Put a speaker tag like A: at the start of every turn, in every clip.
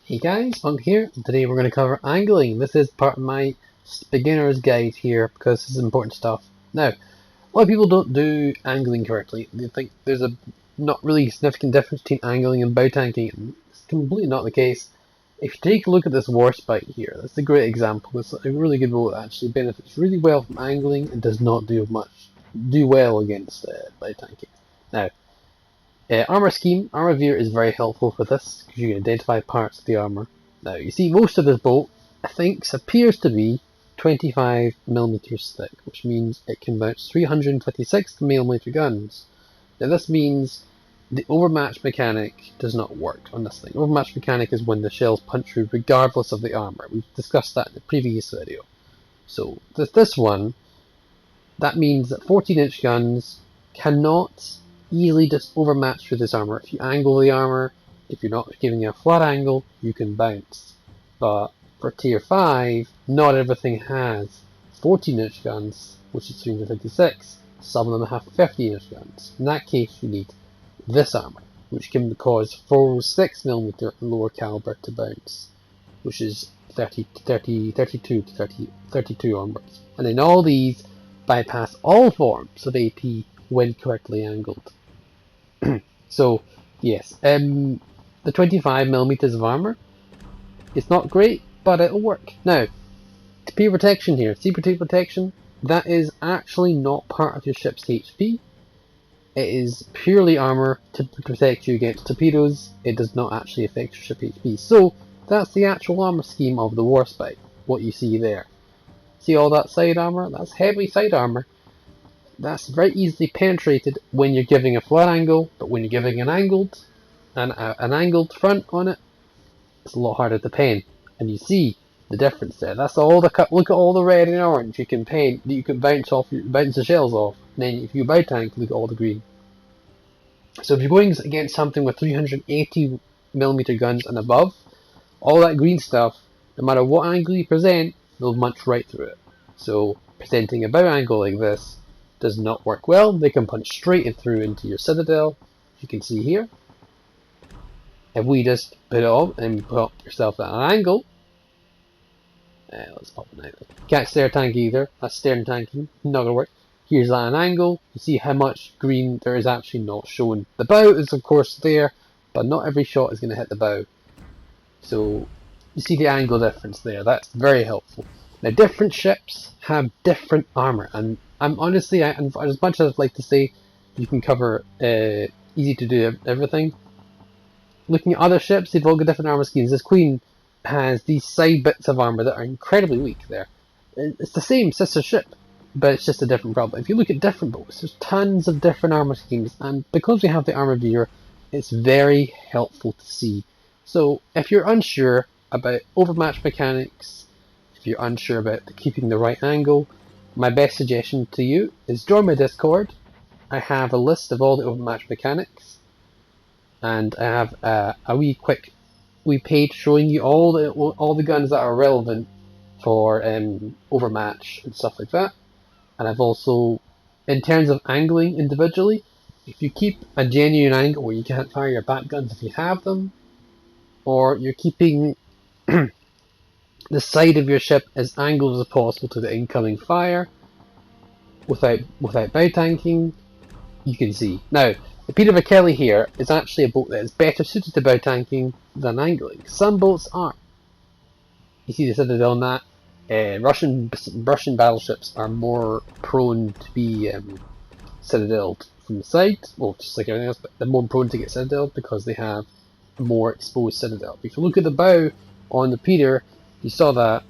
A: Hey guys, Monk here, and today we're going to cover angling. This is part of my beginner's guide here because this is important stuff. Now, a lot of people don't do angling correctly. They think there's a not really significant difference between angling and bow tanking, and it's completely not the case. If you take a look at this warspite here, that's a great example. It's a really good boat that actually benefits really well from angling and does not do well against bow tanking. Now, armor scheme, armor veer is very helpful for this because you can identify parts of the armor. Now you see most of this boat, I think, appears to be 25mm thick, which means it can bounce 356mm guns. Now this means the overmatch mechanic does not work on this thing. Overmatch mechanic is when the shells punch through regardless of the armor. We've discussed that in the previous video. So this one, that means that 14-inch guns cannot easily just overmatch through this armor. If you angle the armor, if you're not giving it a flat angle, you can bounce. But for tier 5, not everything has 14-inch guns, which is 356. Some of them have 15-inch guns. In that case, you need this armor, which can cause 406mm and lower caliber to bounce, which is 32 onwards. And then all these bypass all forms of AP when correctly angled. So, yes, the 25mm of armor, it's not great, but it'll work. Now, TP protection here, sea protection, that is actually not part of your ship's HP. It is purely armor to protect you against torpedoes. It does not actually affect your ship HP. So, that's the actual armor scheme of the warspite, what you see there. See all that side armor? That's heavy side armor. That's very easily penetrated when you're giving a flat angle, but when you're giving an angled front on it, it's a lot harder to pen. And you see the difference there. That's all the cut. Look at all the red and orange you can paint. You can bounce the shells off. And then if you bow tank, look at all the green. So if you're going against something with 380mm guns and above, all that green stuff, no matter what angle you present, they'll munch right through it. So presenting a bow angle like this does not work well. They can punch straight through into your citadel, as you can see here. If we just put it on and put yourself at an angle, let's pop it out. Can't stair tank either. That's stern tanking. Not gonna work. Here's at an angle. You see how much green there is actually not shown. The bow is of course there, but not every shot is going to hit the bow. So you see the angle difference there. That's very helpful. Now different ships have different armor, and I'm honestly, as much as I'd like to say you can cover easy to do everything, looking at other ships, they've all got different armor schemes. This Queen has these side bits of armor that are incredibly weak there. It's the same sister ship, but it's just a different problem. If you look at different boats, there's tons of different armor schemes, and because we have the armor viewer, it's very helpful to see. So if you're unsure about overmatch mechanics, if you're unsure about keeping the right angle, my best suggestion to you is join my Discord. I have a list of all the overmatch mechanics, and I have a wee page showing you all the guns that are relevant for overmatch and stuff like that. And I've also, in terms of angling individually, if you keep a genuine angle where you can't fire your back guns if you have them, or you're keeping the side of your ship as angled as possible to the incoming fire without bow tanking, you can see. Now, the Peter McKelly here is actually a boat that is better suited to bow tanking than angling. Some boats aren't. You see the Citadel on that. Russian battleships are more prone to be citadeled from the side, well, just like everything else, but they're more prone to get citadeled because they have a more exposed citadel. But if you look at the bow on the Peter, you saw that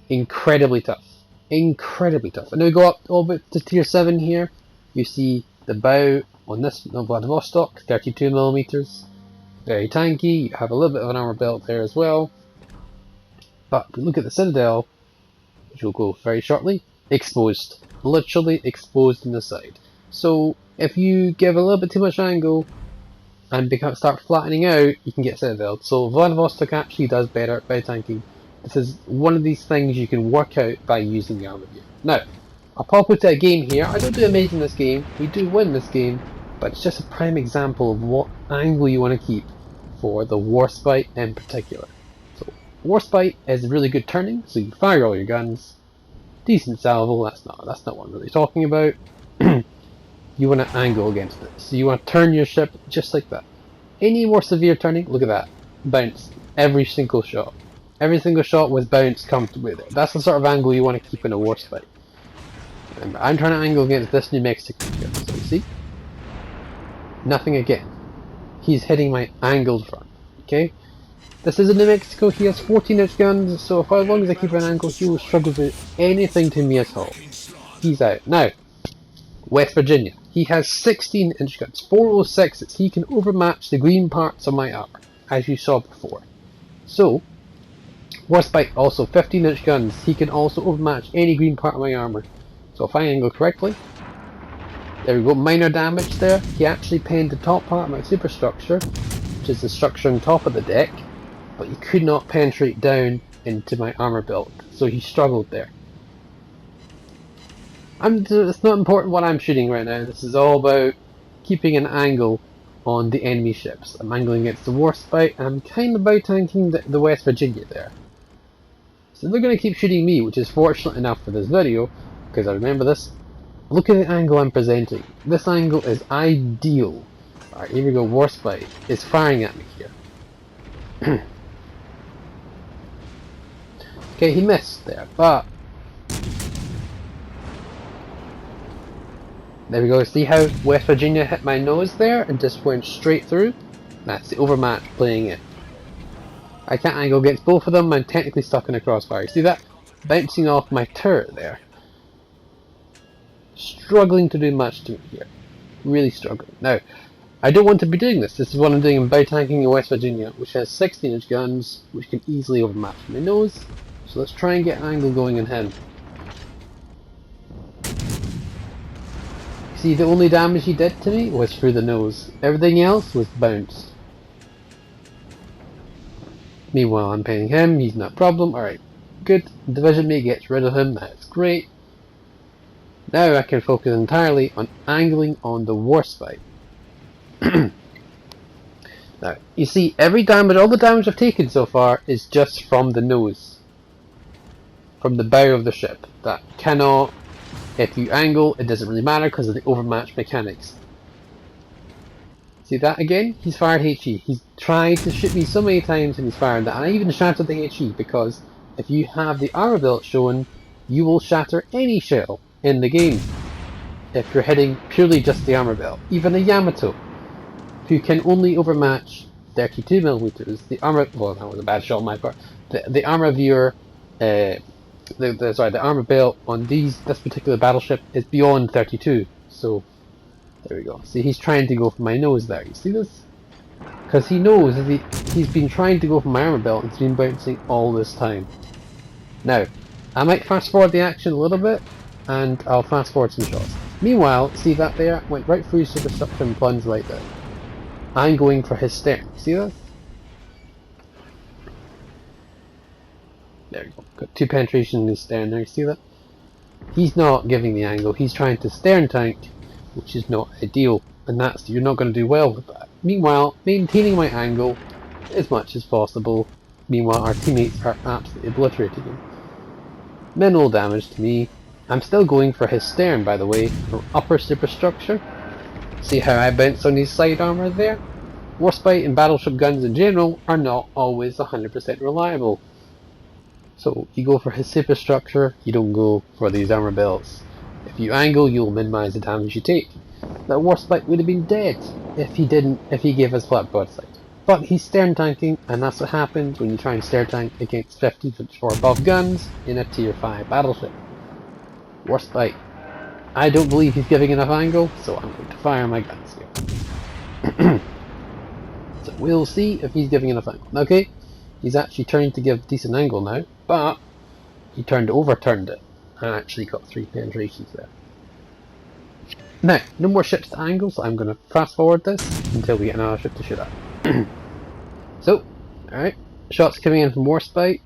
A: incredibly tough. Incredibly tough. And now we go up all the way to tier 7 here. You see the bow on this Vladivostok, 32mm. Very tanky. You have a little bit of an armor belt there as well. But if you look at the citadel, which will go very shortly, exposed. Literally exposed on the side. So if you give a little bit too much angle and start flattening out, you can get citadel. So Vladivostok actually does better at bow tanking. This is one of these things you can work out by using the armor view. Now, I'll pop into a game here. I don't do amazing this game. We do win this game, but it's just a prime example of what angle you want to keep for the warspite in particular. Warspite is really good turning, so you fire all your guns. Decent salvo, that's not what I'm really talking about. You want to angle against it. So you want to turn your ship just like that. Any more severe turning, look at that. Bounce. Every single shot. Every single shot was bounced comfortably there. That's the sort of angle you want to keep in a Warspite. Remember, I'm trying to angle against this New Mexico ship, so you see? Nothing again. He's hitting my angled front. Okay? This is a New Mexico, he has 14-inch guns, so if as long as I keep an angle, he will struggle to do anything to me at all. He's out. Now, West Virginia. He has 16-inch guns, 406s. He can overmatch the green parts of my armor, as you saw before. So, Warspite also 15-inch guns. He can also overmatch any green part of my armor. So if I angle correctly, there we go, minor damage there. He actually pinned the top part of my superstructure, which is the structure on top of the deck, but he could not penetrate down into my armor belt, so he struggled there. It's not important what I'm shooting right now. This is all about keeping an angle on the enemy ships. I'm angling against the Warspite, and I'm kind of bow-tanking the West Virginia there. So they're going to keep shooting me, which is fortunate enough for this video, because I remember this. Look at the angle I'm presenting. This angle is ideal. Alright, here we go. Warspite is firing at me here. Okay, he missed there, but there we go. See how West Virginia hit my nose there and just went straight through? That's the overmatch playing it. I can't angle against both of them. I'm technically stuck in a crossfire. See that? Bouncing off my turret there. Struggling to do much to me here. Really struggling. Now, I don't want to be doing this. This is what I'm doing in bow-tanking in West Virginia, which has 16-inch guns, which can easily overmatch my nose. So let's try and get an angle going on him. See, the only damage he did to me was through the nose. Everything else was bounced. Meanwhile, I'm pinning him. He's not a problem. Alright, good. Division mate gets rid of him. That's great. Now I can focus entirely on angling on the Warspite. Now, you see, every damage, all the damage I've taken so far is just from the nose. From the bow of the ship. That cannot, if you angle, it doesn't really matter because of the overmatch mechanics. See that again? He's fired HE. He's tried to shoot me so many times and he's fired that. And I even shattered the HE because if you have the armor belt shown, you will shatter any shell in the game. If you're hitting purely just the armor belt. Even a Yamato, who can only overmatch 32mm, the armor, well, that was a bad shot on my part. The armor viewer, the armor belt on this particular battleship is beyond 32. So there we go. See, he's trying to go for my nose there. You see this? Because he knows that he's been trying to go for my armor belt and it's been bouncing all this time. Now, I might fast forward the action a little bit and I'll fast forward some shots. Meanwhile, see that there? Went right through his superstructure and plunged right there. I'm going for his stern. See that? There we go. Got 2 penetration in his stern there. You see that? He's not giving the angle. He's trying to stern tank, which is not ideal. And that's, you're not going to do well with that. Meanwhile, maintaining my angle as much as possible. Meanwhile, our teammates are absolutely obliterating him. Minimal damage to me. I'm still going for his stern, by the way, from upper superstructure. See how I bounce on his side armor there? Warspite and battleship guns in general are not always 100% reliable. So you go for his superstructure, you don't go for these armor belts. If you angle, you'll minimize the damage you take. That Warspite would have been dead if he gave us flat broadside. But he's stern tanking, and that's what happens when you try and stern tank against 50-inch or above guns in a tier 5 battleship. Warspite. I don't believe he's giving enough angle, so I'm going to fire my guns here. So we'll see if he's giving enough angle. Okay, he's actually turning to give decent angle now, but he overturned it, and actually got 3 penetrations there. Now, no more ships to angle, so I'm going to fast forward this until we get another ship to shoot at. So, alright, shots coming in from Warspite,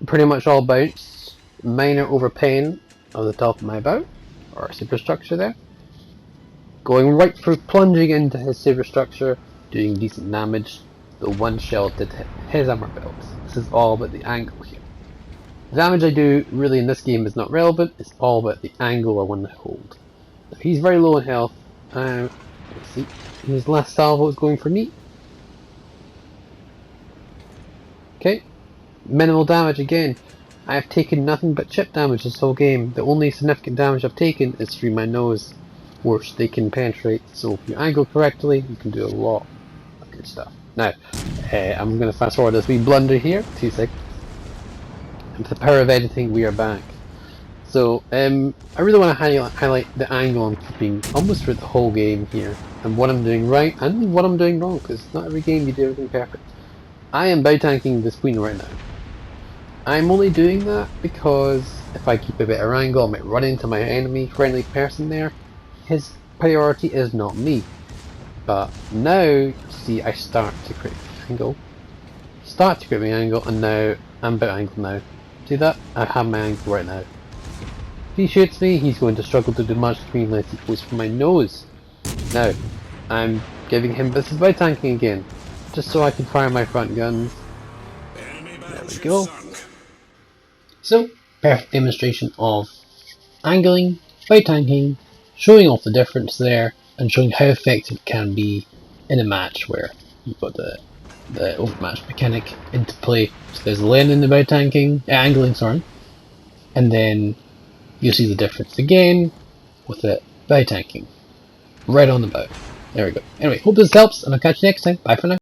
A: pretty much all bounce, minor overpen of the top of my bow, or superstructure there. Going right through, plunging into his superstructure, doing decent damage, though one shell did hit his armor belt. This is all about the angle here. The damage I do really in this game is not relevant, it's all about the angle I want to hold. Now, he's very low in health. Let's see. His last salvo is going for me. Okay. Minimal damage again. I have taken nothing but chip damage this whole game. The only significant damage I've taken is through my nose, which they can penetrate. So if you angle correctly, you can do a lot of good stuff. Now, I'm going to fast forward this wee blunder here. 2 seconds. And with the power of editing, we are back. So, I really want to highlight the angle I'm keeping almost through the whole game here, and what I'm doing right and what I'm doing wrong, because not every game you do everything perfect. I am bow tanking this queen right now. I'm only doing that because if I keep a better angle, I might run into my enemy, friendly person there. His priority is not me. But now, you see, I start to create my angle. Start to create my angle, and now I'm bow angled now. See that? I have my angle right now. If he shoots me, he's going to struggle to do much to me unless he goes for my nose. Now, I'm giving him, this is bow tanking again, just so I can fire my front guns. There we go. So, perfect demonstration of angling, bow tanking, showing off the difference there, and showing how effective it can be in a match where you've got the overmatch mechanic into play. So there's learning about tanking, angling, sorry, and then you'll see the difference again with the bow tanking. Right on the bow. There we go. Anyway, hope this helps, and I'll catch you next time. Bye for now.